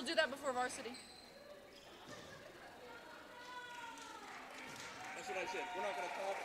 We'll do that before varsity. That's what I said. We're not going to talk.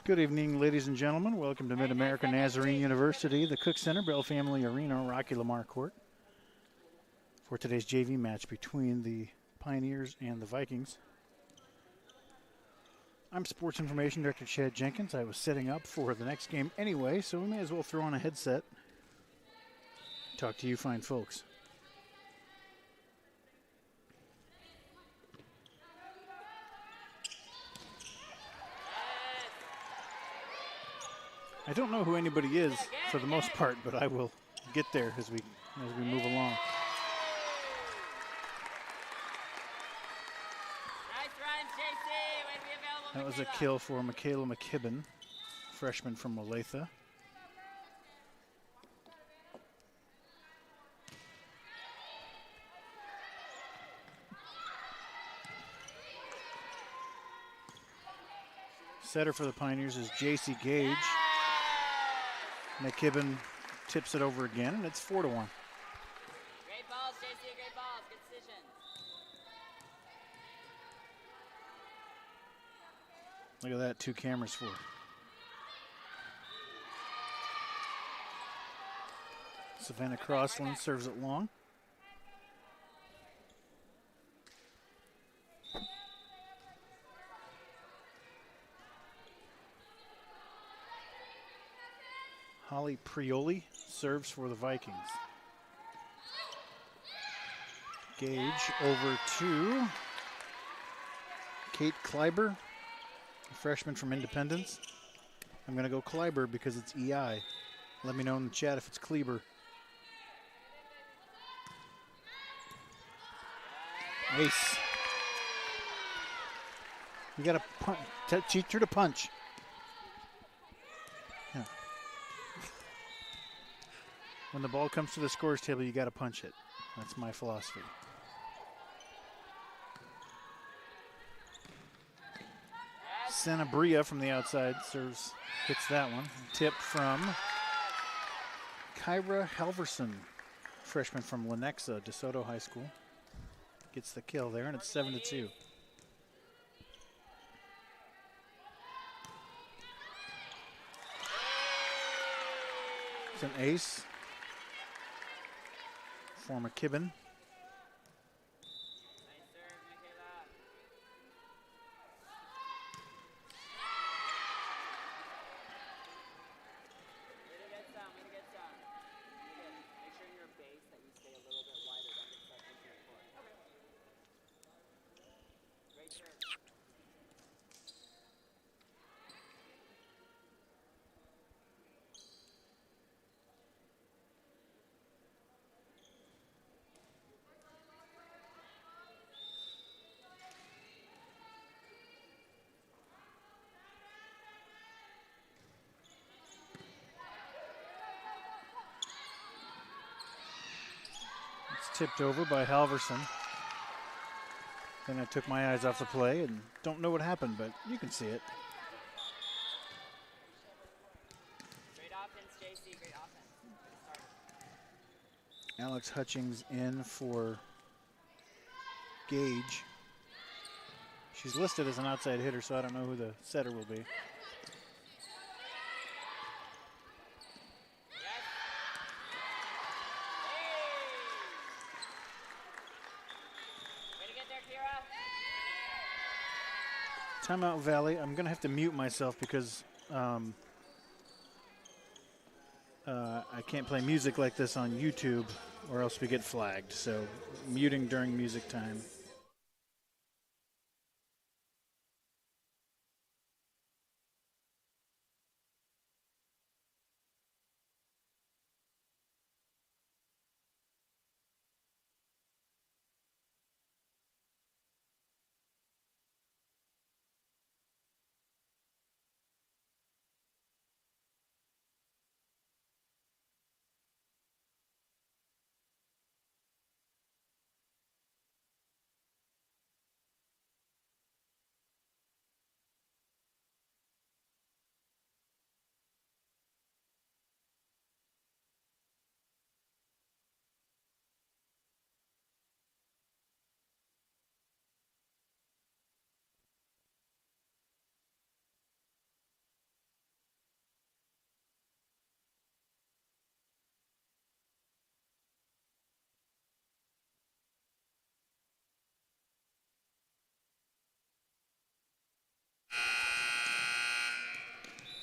Good evening, ladies and gentlemen. Welcome to Mid-America Nazarene University, the Cook Center, Bell Family Arena, Rocky Lamar Court, for today's JV match between the Pioneers and the Vikings. I'm Sports Information Director Chad Jenkins. I was setting up for the next game anyway, so we may as well throw on a headset, talk to you fine folks. I don't know who anybody is for the most part, but I will get there as we move along. That was a kill for Michaela McKibben, freshman from Olathe. Setter for the Pioneers is J.C. Gage. McKibben tips it over again, and it's 4-1. Great balls, JC, great balls, good decisions. Look at that, 2 cameras for it. Savannah Crossland serves it long. Holly Prioli serves for the Vikings. Gage over to Kate Kleiber, a freshman from Independence. I'm going to go Kleiber because it's EI. Let me know in the chat if it's Kleber. Ace. You got to teach her to punch. When the ball comes to the scores table, you got to punch it. That's my philosophy. Sanabria from the outside serves, hits that one. Tip from Kyra Halverson, freshman from Lenexa, DeSoto High School. Gets the kill there, and it's 7-2. It's an ace for McKibben. Tipped over by Halverson. Then I took my eyes off the play and don't know what happened, but you can see it. Great offense, JC. Great offense. Good start. Alex Hutchings in for Gage. She's listed as an outside hitter, so I don't know who the setter will be. Timeout Valley. I'm going to have to mute myself because I can't play music like this on YouTube or else we get flagged. So muting during music time.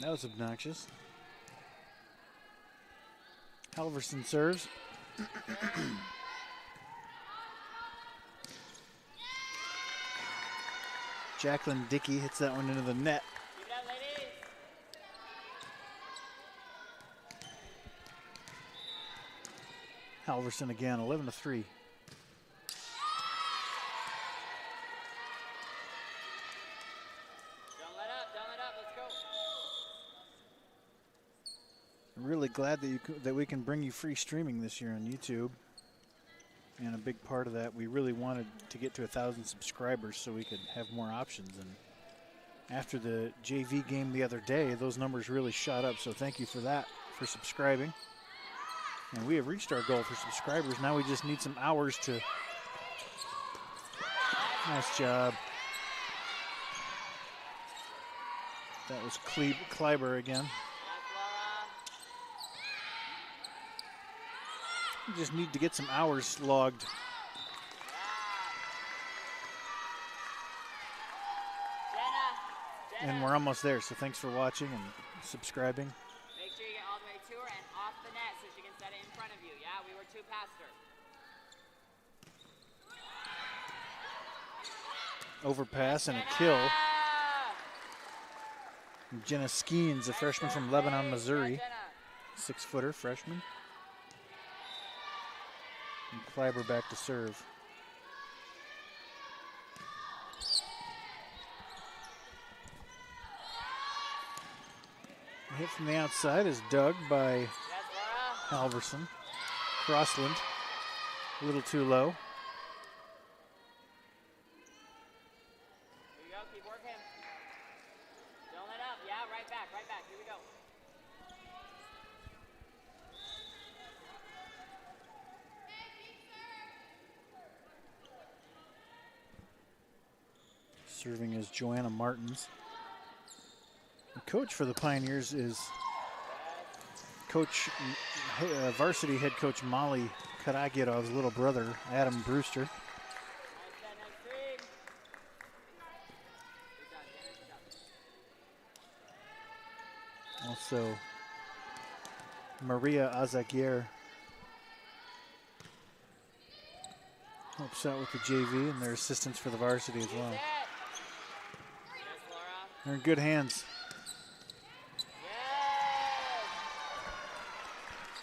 That was obnoxious. Halverson serves. Jacqueline Dickey hits that one into the net. Keep it up, ladies. Halverson again, 11-3. Really glad that we can bring you free streaming this year on YouTube. And a big part of that, we really wanted to get to 1,000 subscribers so we could have more options. And after the JV game the other day, those numbers really shot up. So thank you for that, for subscribing. And we have reached our goal for subscribers. Now we just need some hours to. Nice job. That was Kleiber again. We just need to get some hours logged. And we're almost there, so thanks for watching and subscribing. Make sure you get all the way to her and off the net so she can set it in front of you. Yeah, we were too past her. Overpass and a kill. Jenna Skeens, a freshman from Lebanon, Missouri. 6-footer freshman. And Kleiber back to serve. A hit from the outside is dug by Halverson. Crossland, a little too low. Here you go, keep working. Don't let up. Yeah, right back, right back. Here we go. Serving is Joanna Martins. The coach for the Pioneers is varsity head coach Molly Karagirov's little brother, Adam Brewster. Nice team. Good job, Tanner. Good job. Also, Maria Azaguer helps out with the JV, and their assistants for the varsity as well. Yes, Laura. They're in good hands. Yes.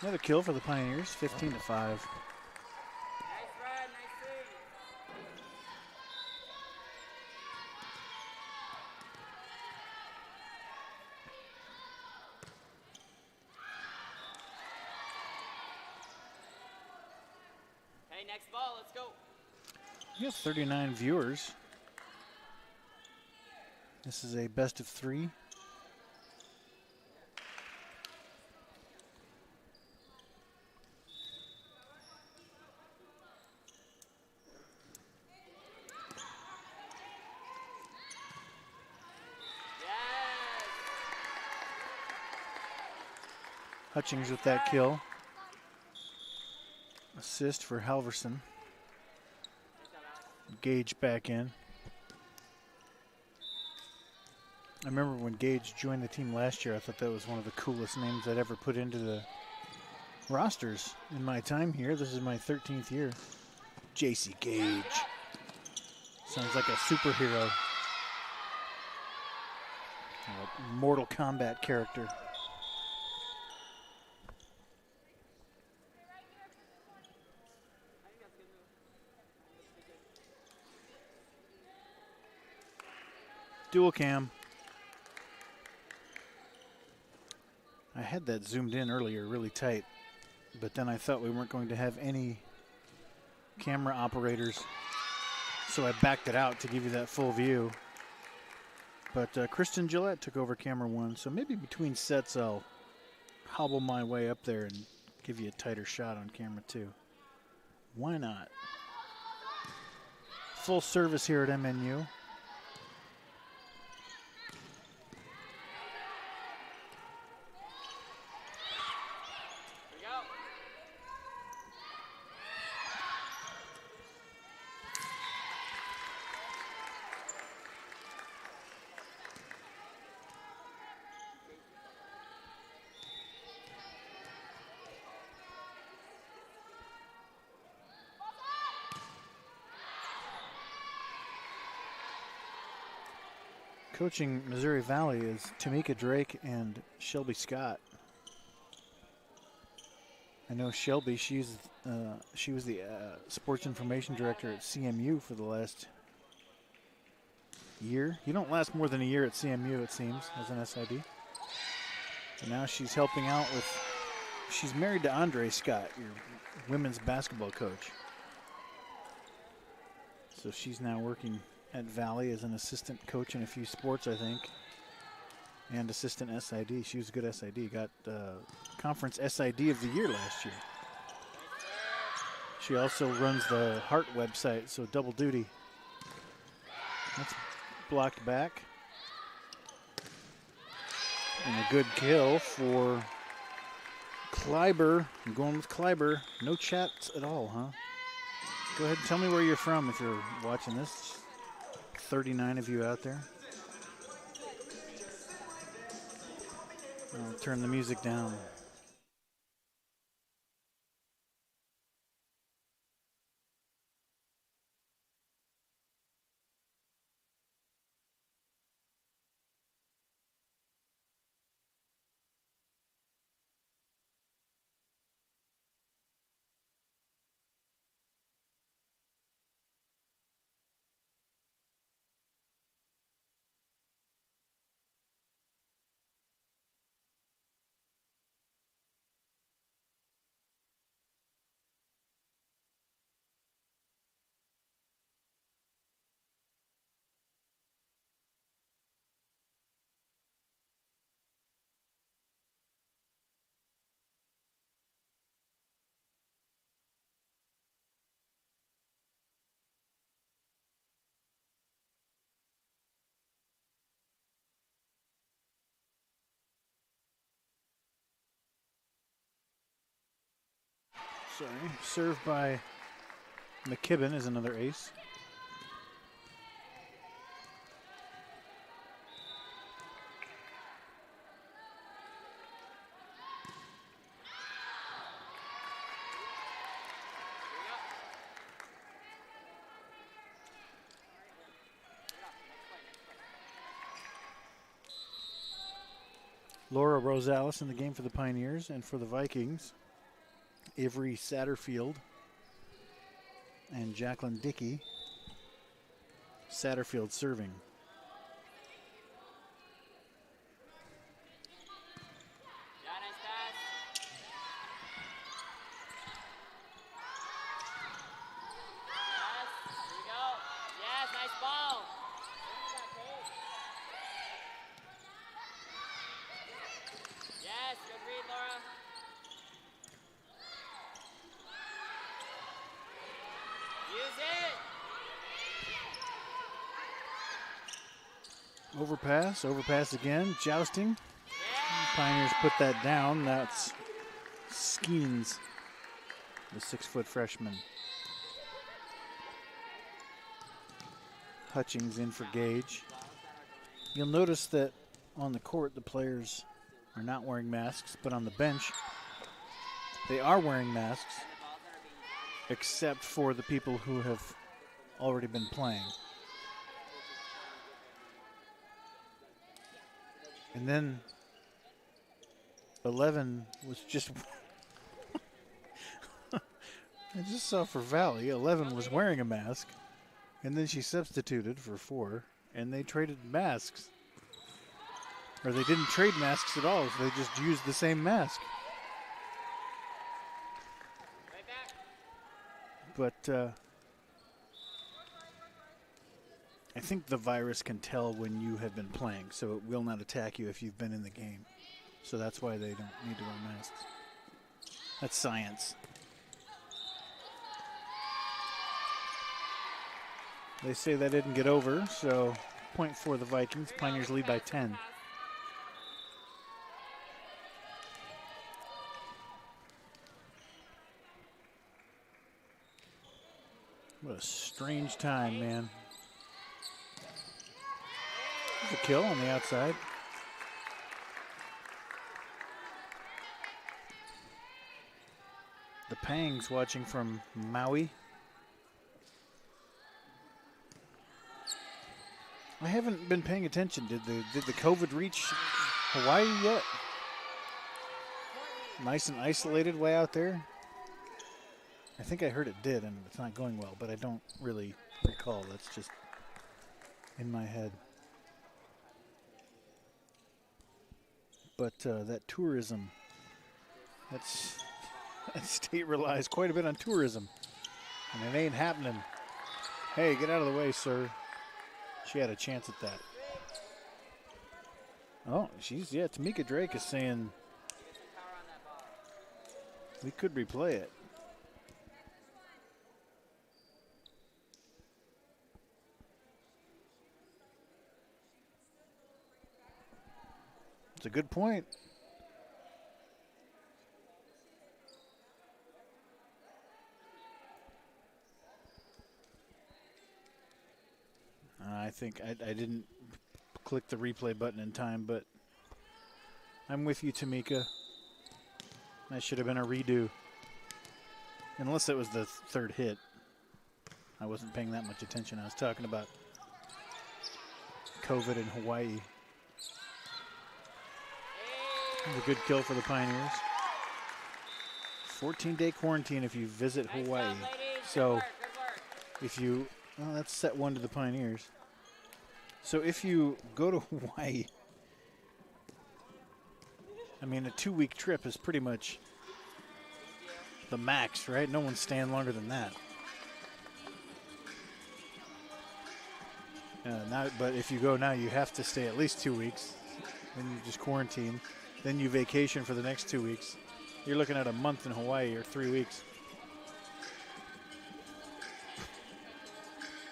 Another kill for the Pioneers, 15-5. Nice run, nice team. Hey, next ball, let's go. We have 39 viewers. This is a best of 3. Yes. Hutchings with that kill. Assist for Halverson. Nice job, Alex. Gage back in. I remember when Gage joined the team last year, I thought that was one of the coolest names I'd ever put into the rosters in my time here. This is my 13th year. JC Gage. Sounds like a superhero. A Mortal Kombat character. I think that's a good move. Dual cam. I had that zoomed in earlier really tight, but then I thought we weren't going to have any camera operators, so I backed it out to give you that full view. But Kristen Gillette took over camera 1, so maybe between sets I'll hobble my way up there and give you a tighter shot on camera 2. Why not? Full service here at MNU. Here we go. Coaching Missouri Valley is Tamika Drake and Shelby Scott. I know Shelby, she was the sports information director at CMU for the last year. You don't last more than a year at CMU, it seems, as an SID. And now she's helping out with, she's married to Andre Scott, your women's basketball coach. So she's now working at Valley as an assistant coach in a few sports, I think, and assistant SID. She was a good SID. Got conference SID of the year last year. She also runs the Heart website, so double duty. That's blocked back. And a good kill for Kleiber. I'm going with Kleiber. No chats at all, huh? Go ahead and tell me where you're from if you're watching this. 39 of you out there. I'll turn the music down. Sorry. Served by McKibben is another ace. Laura Rosales in the game for the Pioneers, and for the Vikings, Avery Satterfield and Jacqueline Dickey. Satterfield serving. Yeah, nice pass. Yes, here we go. Yes, nice ball. Yes, good read, Laura. Use it. Overpass again, jousting. Yeah. Pioneers put that down. That's Skeens, the 6-foot freshman. Hutchings in for Gage. You'll notice that on the court the players are not wearing masks, but on the bench they are wearing masks, except for the people who have already been playing. And then 11 was just I just saw for Valley, 11 was wearing a mask, and then she substituted for 4, and they traded masks. Or they didn't trade masks at all, so they just used the same mask. Right back. But I think the virus can tell when you have been playing, so it will not attack you if you've been in the game. So that's why they don't need to wear masks. That's science. They say that didn't get over, so point for the Vikings. Pioneers lead by 10. What a strange time, man. There's a kill on the outside. The Pangs watching from Maui. I haven't been paying attention. Did the COVID reach Hawaii yet? Nice and isolated way out there. I think I heard it did, and it's not going well, but I don't really recall. That's just in my head. But that tourism, that state relies quite a bit on tourism, and it ain't happening. Hey, get out of the way, sir. She had a chance at that. Oh, Tamika Drake is saying we could replay it. It's a good point. I think I didn't click the replay button in time, but I'm with you, Tamika. That should have been a redo. Unless it was the third hit. I wasn't paying that much attention. I was talking about COVID in Hawaii. It was a good kill for the Pioneers. 14-day quarantine if you visit Hawaii. So if you, well, that's set 1 to the Pioneers. So if you go to Hawaii, I mean, a 2-week trip is pretty much the max, right? No one's staying longer than that. But if you go now, you have to stay at least 2 weeks. Then you just quarantine. Then you vacation for the next 2 weeks. You're looking at a month in Hawaii or 3 weeks.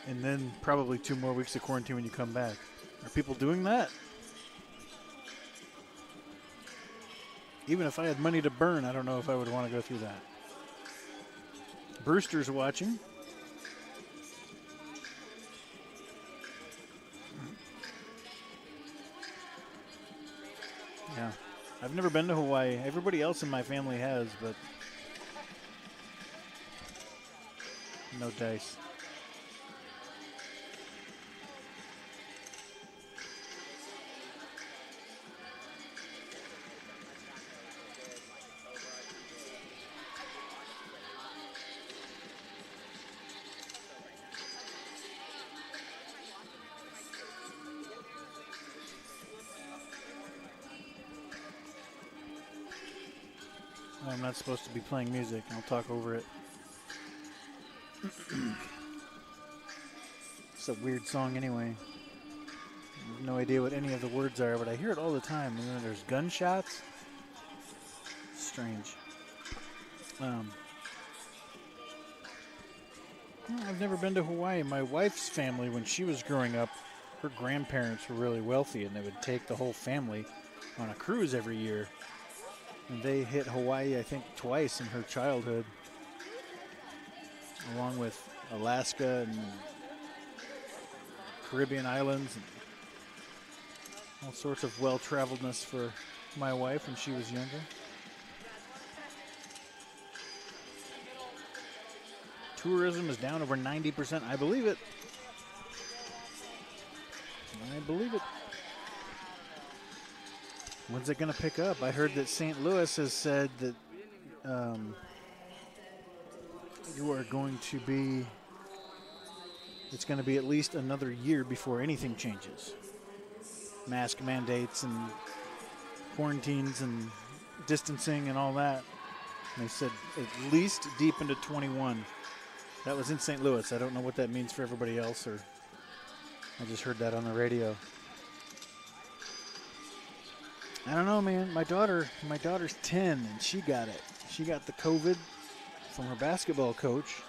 And then probably 2 more weeks of quarantine when you come back. Are people doing that? Even if I had money to burn, I don't know if I would want to go through that. Brewster's watching. Yeah, I've never been to Hawaii. Everybody else in my family has, but no dice. I'm not supposed to be playing music. I'll talk over it. It's a weird song anyway. I have no idea what any of the words are, but I hear it all the time. And then there's gunshots. Strange. I've never been to Hawaii. My wife's family, when she was growing up, her grandparents were really wealthy, and they would take the whole family on a cruise every year. And they hit Hawaii, I think, twice in her childhood, along with Alaska and Caribbean islands and all sorts of well-traveledness for my wife when she was younger. Tourism is down over 90%. I believe it. I believe it. When's it going to pick up? I heard that St. Louis has said that you are going to be, it's going to be at least another year before anything changes. Mask mandates and quarantines and distancing and all that. And they said at least deep into 21. That was in St. Louis. I don't know what that means for everybody else, or I just heard that on the radio. I don't know, man. My daughter's 10 and she got it. She got the COVID from her basketball coach.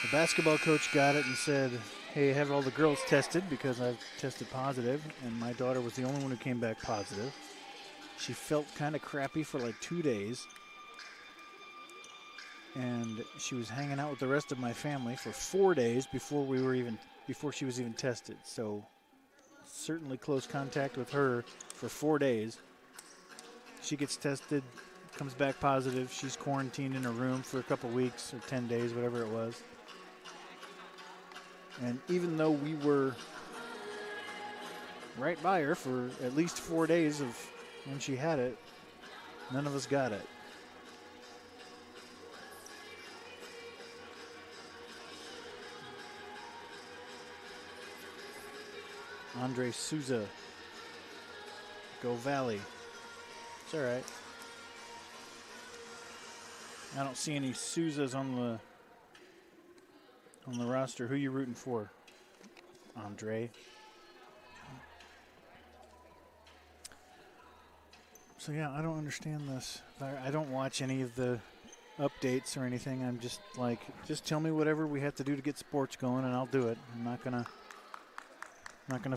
The basketball coach got it and said, hey, have all the girls tested because I've tested positive, and my daughter was the only one who came back positive. She felt kind of crappy for like 2 days, and she was hanging out with the rest of my family for 4 days before she was even tested. So certainly close contact with her for 4 days. She gets tested, comes back positive. She's quarantined in her room for a couple weeks or 10 days, whatever it was. And even though we were right by her for at least 4 days of when she had it, none of us got it. Andre Souza. Go Valley. It's all right. I don't see any Souzas on the roster. Who you rooting for? Andre. So yeah, I don't understand this. I don't watch any of the updates or anything. I'm just like, just tell me whatever we have to do to get sports going and I'll do it. I'm not gonna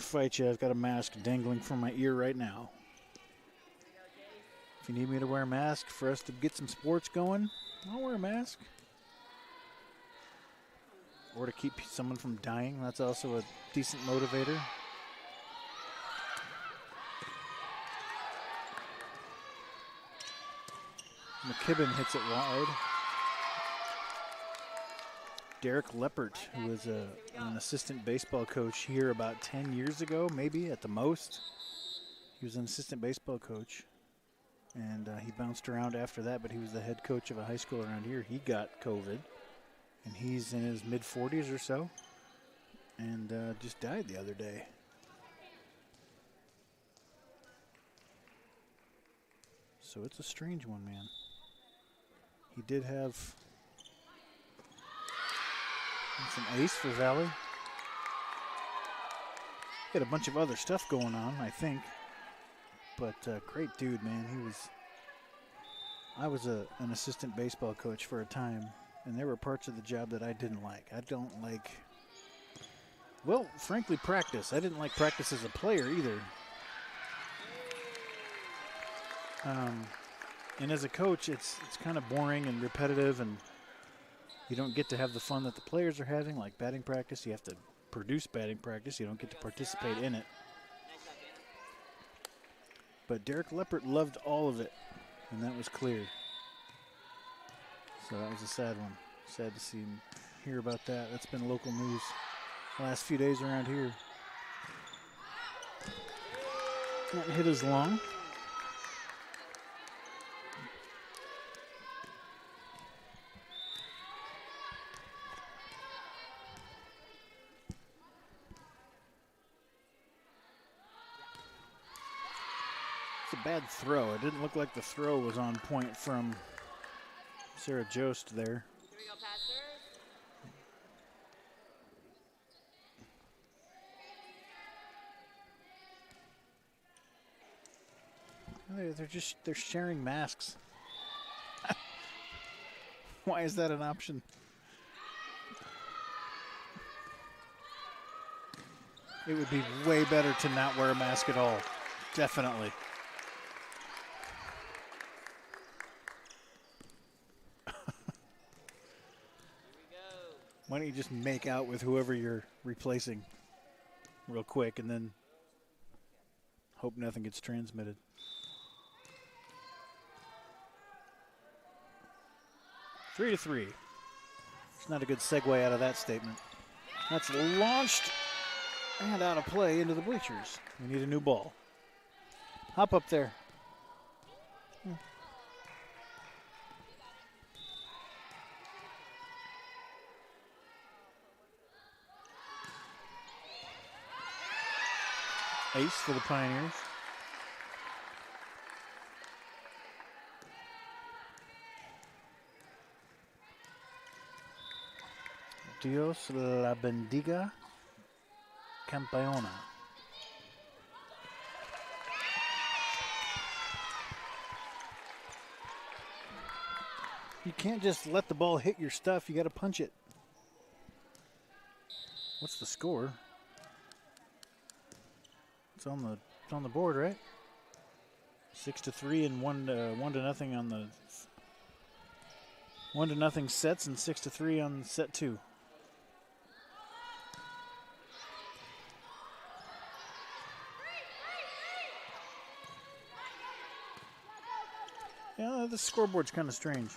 fight you. I've got a mask dangling from my ear right now. If you need me to wear a mask for us to get some sports going, I'll wear a mask. Or to keep someone from dying, that's also a decent motivator. McKibben hits it wide. Derek Leppert, who was an assistant baseball coach here about 10 years ago, maybe at the most. He was an assistant baseball coach, and he bounced around after that, but he was the head coach of a high school around here. He got COVID, and he's in his mid-40s or so, and just died the other day. So it's a strange one, man. He did have some ace for Valley. He had a bunch of other stuff going on, I think. But great dude, man. I was an assistant baseball coach for a time, and there were parts of the job that I didn't like. I don't like, well, frankly, practice. I didn't like practice as a player either. And as a coach, it's kind of boring and repetitive, and You don't get to have the fun that the players are having, like batting practice. You have to produce batting practice. You don't get to participate in it. But Derek Leppert loved all of it, and that was clear. So that was a sad one. Sad to see him hear about that. That's been local news the last few days around here. Not hit as long. It's a bad throw. It didn't look like the throw was on point from Sarah Jost there. Here we go, passers. They're sharing masks. Why is that an option? It would be way better to not wear a mask at all. Definitely. Why don't you just make out with whoever you're replacing real quick and then hope nothing gets transmitted. Three to three. It's not a good segue out of that statement. That's launched and out of play into the bleachers. We need a new ball. Hop up there. Ace for the Pioneers. Dios la bendiga, campeona. You can't just let the ball hit your stuff. You got to punch it. What's the score? It's on the board, right? 6-3 and 1-0 on the 1-0 sets and 6-3 on set 2. Yeah, the scoreboard's kind of strange.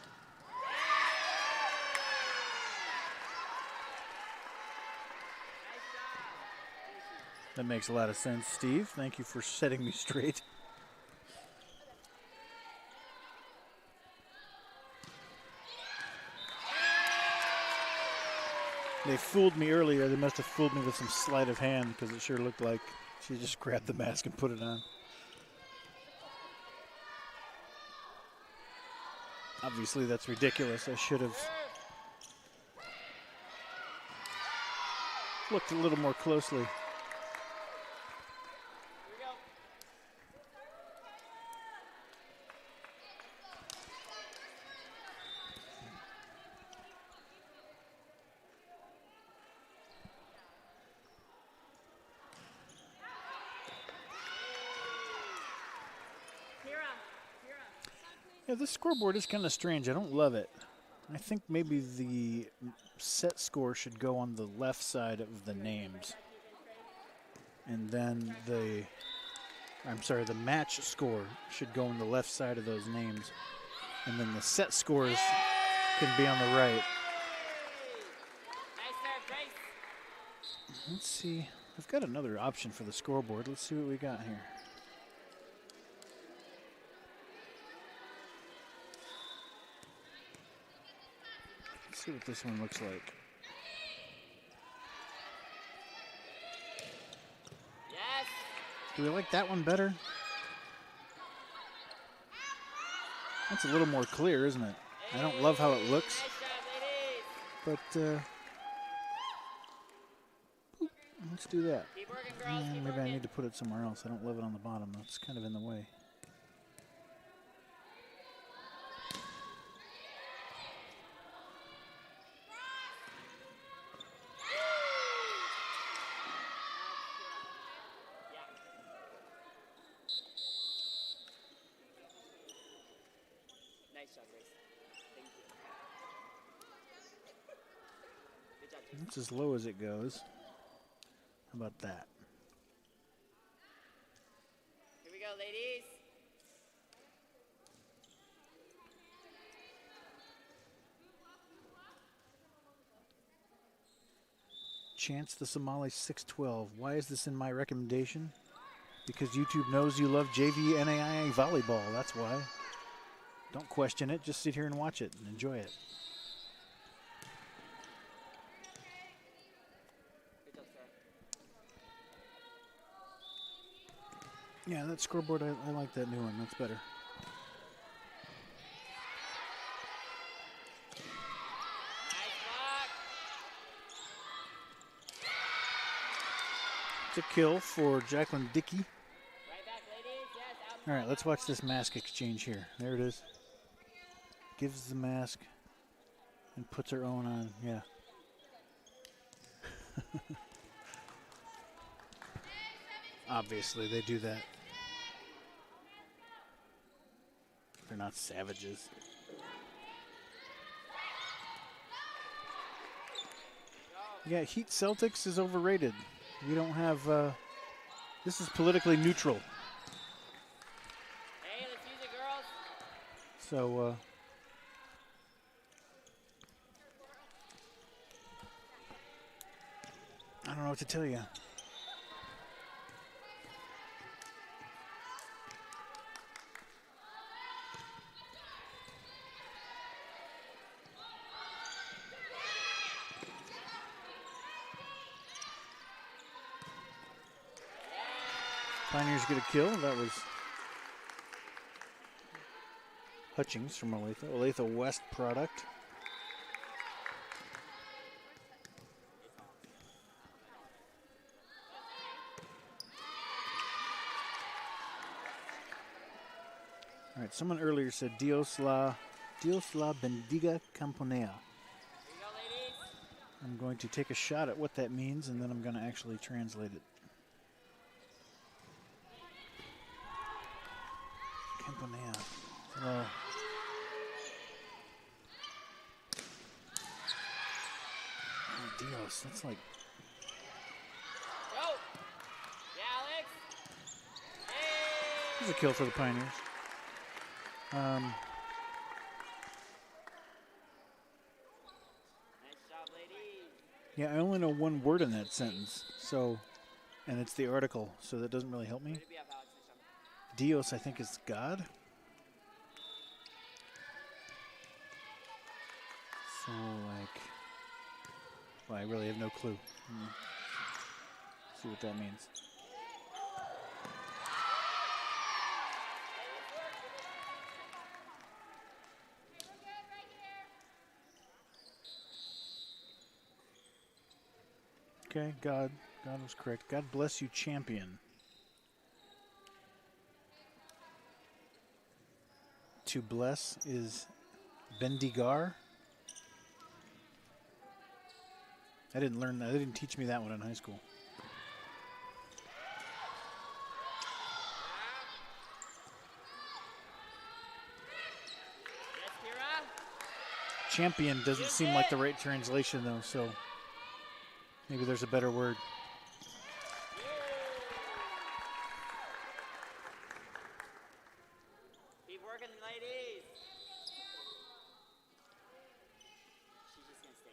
That makes a lot of sense, Steve. Thank you for setting me straight. They fooled me earlier. They must have fooled me with some sleight of hand because it sure looked like she just grabbed the mask and put it on. Obviously, that's ridiculous. I should have looked a little more closely. Yeah, this scoreboard is kind of strange. I don't love it. I think maybe the set score should go on the left side of the names. And then the match score should go on the left side of those names. And then the set scores can be on the right. Let's see. I've got another option for the scoreboard. Let's see what we got here. See what this one looks like. Yes. Do we like that one better? That's a little more clear, isn't it? I don't love how it looks, but let's do that. Keep working, girls. Keep Maybe working. I need to put it somewhere else. I don't love it on the bottom. That's kind of in the way. Nice job, Grace. Thank you. That's as low as it goes. How about that? Here we go, ladies. Chance the Somali 612. Why is this in my recommendation? Because YouTube knows you love JV NAIA volleyball. That's why. Don't question it. Just sit here and watch it and enjoy it. Good job, sir. Yeah, that scoreboard, I like that new one. That's better. Nice block. It's a kill for Jacqueline Dickey. Right back, ladies. Yes, out. All right, let's watch this mask exchange here. There it is. Gives the mask and puts her own on. Yeah. Obviously, they do that. They're not savages. Yeah, Heat Celtics is overrated. We don't have, this is politically neutral. Hey, let's use it, girls. So, I don't know what to tell you. Pioneers get a kill. That was Hutchings from Olathe. Olathe West product. All right, someone earlier said Dios la bendiga camponea. Here you go, ladies. I'm going to take a shot at what that means, and then I'm going to actually translate it. Camponea. Well, oh, Dios, that's like, Go. Yeah, Alex. Hey. there's a kill for the Pioneers. Nice job, ladies. Yeah, I only know one word in that sentence, so, and it's the article, so that doesn't really help me. Way to be up, Alex. Nice job. Dios, I think, is God. So, like, well, I really have no clue. See what that means. Okay, God was correct. God bless you, champion. To bless is bendigar. I didn't learn that. They didn't teach me that one in high school. Yes, Kira. Champion doesn't seem like the right translation, though, so maybe there's a better word. Keep working, ladies. She's just gonna stay.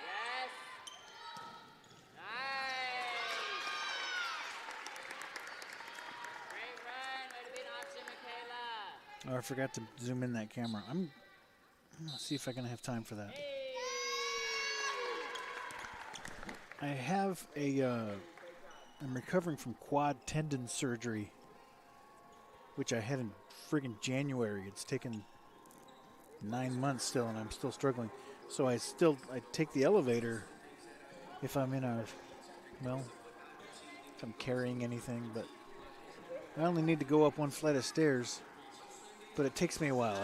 Yes. Nice. Great run. Way to be an option, Michaela. Oh, I forgot to zoom in that camera. I'm gonna see if I can have time for that. Hey. I have I'm recovering from quad tendon surgery, which I had in friggin' January. It's taken 9 months still, and I'm still struggling. So I take the elevator if I'm if I'm carrying anything, but I only need to go up one flight of stairs, but it takes me a while.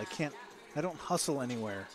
I don't hustle anywhere.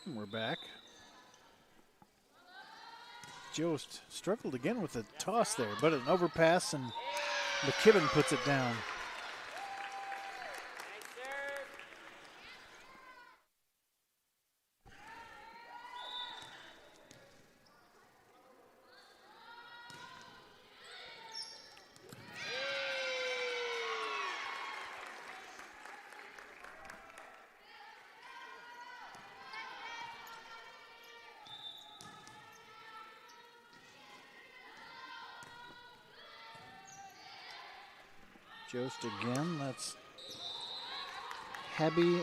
And we're back. Jost struggled again with the toss there, but an overpass, and McKibben puts it down. Nice serve. Jost again. That's Habi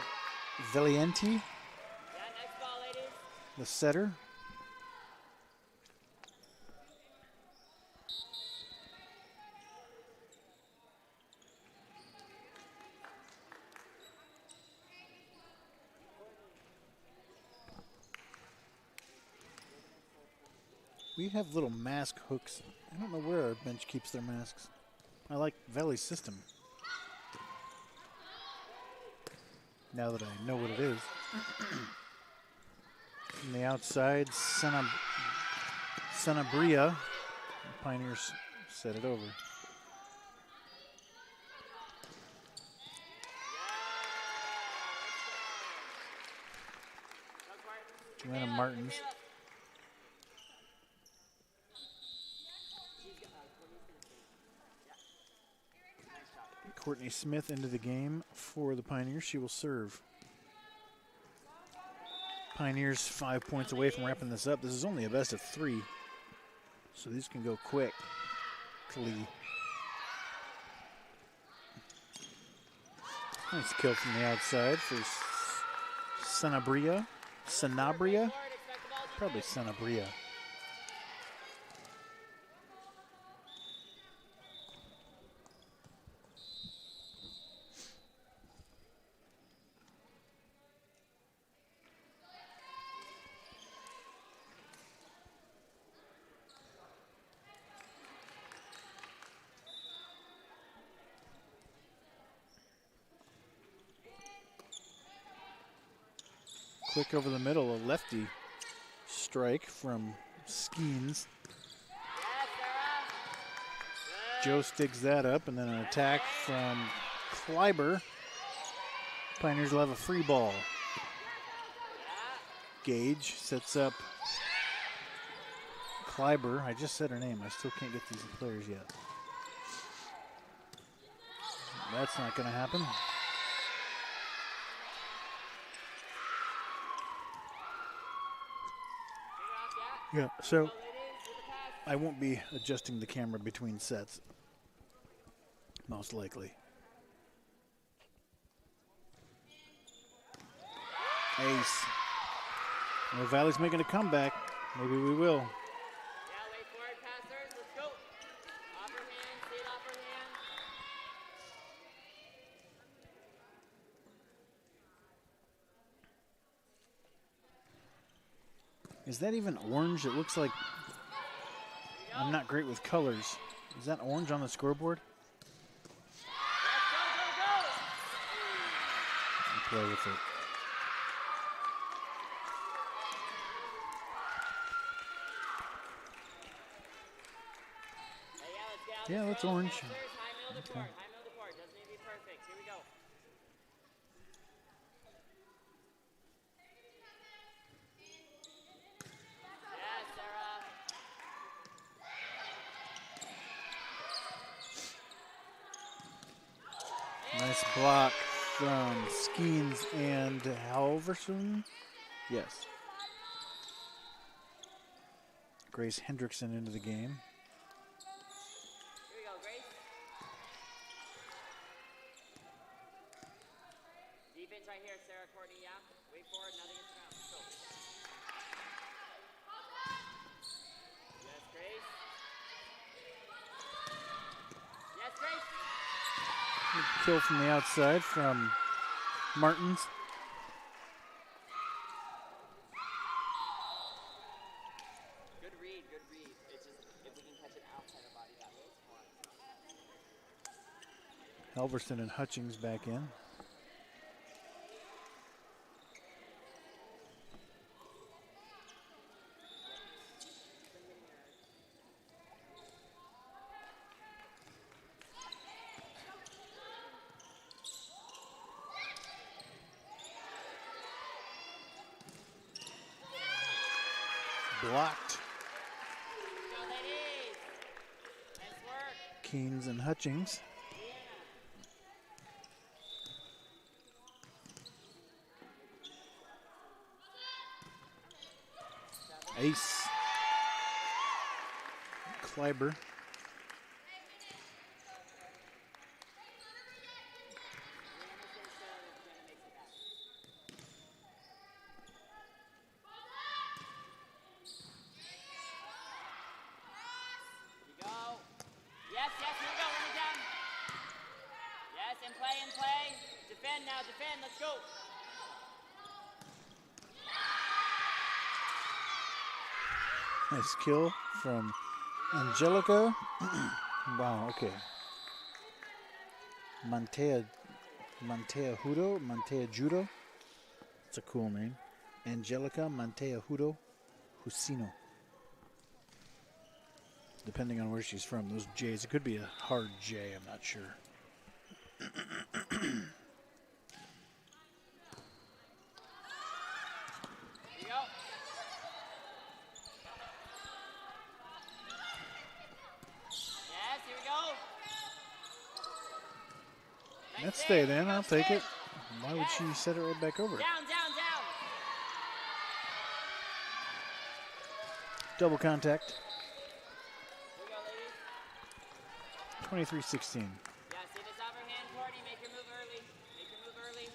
Valienti, Yeah, next ball, ladies. the setter. We have little mask hooks. I don't know where our bench keeps their masks. I like Valley's system. Now that I know what it is. From the outside, Sanabria. The Pioneers set it over. Joanna Martins. Courtney Smith into the game for the Pioneers. She will serve. Pioneers 5 points away from wrapping this up. This is only a best of 3, so these can go quick. Nice kill from the outside for Sanabria. Probably Sanabria. Quick over the middle, a lefty strike from Skeens. Joe digs that up, and then an attack from Kleiber. Pioneers will have a free ball. Gage sets up Kleiber. I just said her name. I still can't get these players yet. That's not going to happen. Yeah, so I won't be adjusting the camera between sets, most likely. Ace. Well, Valley's making a comeback. Maybe we will. Yeah, wait for it, passers. Let's go. Off her hand, see it off her hand. Is that even orange? It looks like I'm not great with colors. Is that orange on the scoreboard? Play with it. Yeah, that's orange. High middle to court. High middle to court. Doesn't need to be perfect. Here we go. Yes, Sarah. Nice block from Skeens and Halverson. Yes. Grace Hendrickson into the game. Here we go, Grace. Defense right here, Sarah, Courtney, yeah. Wait for it, nothing is found. Let's go. Yes, Grace. Yes, Grace. Good kill from the outside from Martins. Good read, good read. It's just, if we can catch it outside our body, that was fun. Halverson and Hutchings back in. blocked. Go, ladies. Nice work. Keynes and Hutchings. Ace. Kleiber. Defend now, defend, let's go. Nice kill from Angelica. Wow, okay. Mantea Judo. It's a cool name. Angelica Mantea Husino. Depending on where she's from, those J's, it could be a hard J, I'm not sure. Let's stay then. I'll take it. Why would she set it right back over? Down, down, down. Double contact. Here we go, ladies. 23-16. Yeah, see this overhand, Courtney. Make her move early. Make her move early.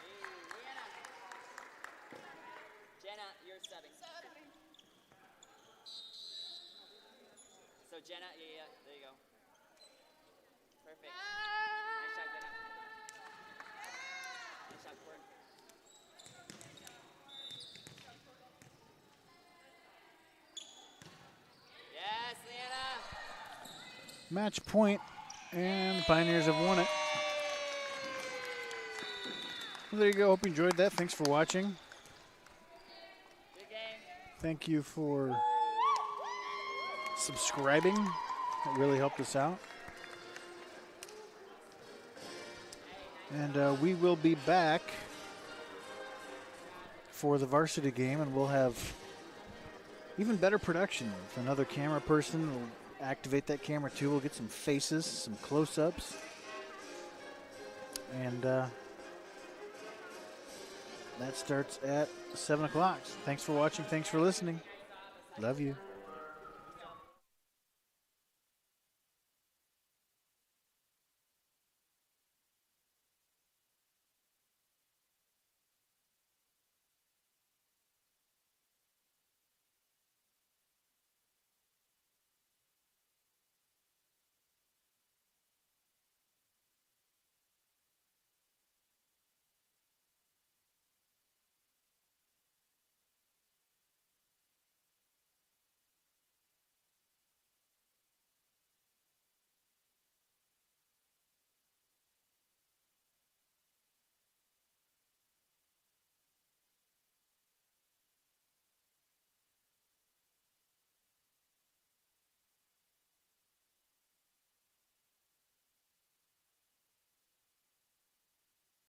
Hey, Jenna, you're subbing. So Jenna, yeah, there you go. Perfect. Nice shot, Jenna. Nice shot, Court. Yes, Leanna. Match point, and the Pioneers have won it. Well, there you go. Hope you enjoyed that. Thanks for watching. Good game. Thank you for subscribing. That really helped us out. And we will be back for the varsity game, and we'll have even better production. If another camera person will activate that camera too, we'll get some faces, some close-ups. And that starts at 7 o'clock. Thanks for watching. Thanks for listening. Love you.